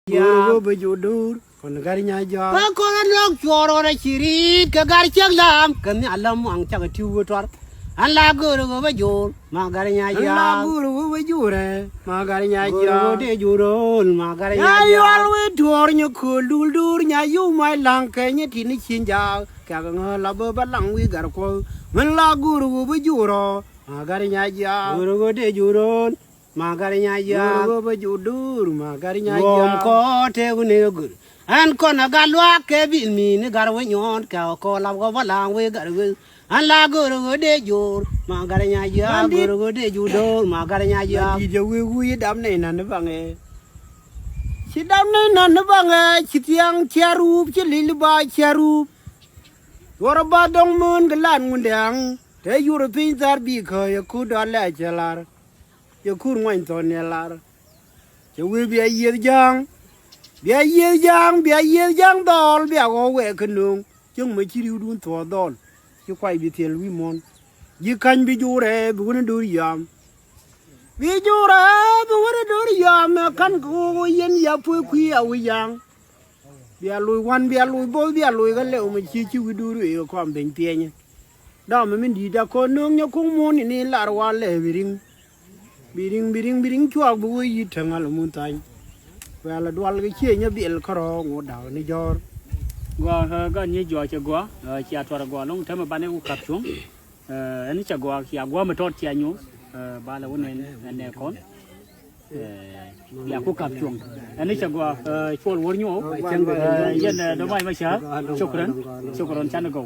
Go be judur, kon garinya ja. Ba ko lok choro na chiri ka gar chak lam kan alam ang chak tu tor. An la go be jur ma garinya ja. La guru be jure, ma garinya Go ja. de jurol ma garinya Ya ja. you always dur nyu ko dul dur nya you mai lang ke nya tin chin ja. Ka ga la be ba lang wi gar ko. Men la guru be juro, ma garinya ja. Go de jurol ma garinya ja. Guru be judur, ma garinya Gom ja. ko te ne gur. An ko na galwa ke bil mi ne gar we nyon ka ko la go ba lang we gar we. An la go de jur ma garinya ja. Go de judol ma garinya ja. Di de wi dam ne nan ba nge. Si dam ne nan ba nge, chi tiang charup chi lil ba charup. Wara ba dong mun galan ngundang. Te yuru pin tar bi ko ya ku da la chalar. Ya ku ngwan ton ne lar. Che wi bi ye jang. Bi ye jang dol bi go we kunung. Chung ma chi ru dun to dol. Chi kwai bi tel wi mon. Yi kan bi jure bu ne dur yam. Bi jure bu ne dur yam kan ko yen ya pu ku ya wi yang. Bia lui wan bia lui bo bia lui ga le ma chi chi wi dur e ko am ben tie nya. Da ma min di da ko nung nya ko mon ni lar wa le biring chua bu yi tangal mun tan. Wa la dwal ga che nya bil karo ngo da ni jor. Gua ga ni jo che gua chia tor gua long thema ba ne ku kap chung ani cha gua kia gua ma tot chia nyu ba la won ne kon ya ku kap chung ani cha gua chol wor nyu yen do mai ma cha shukran chan go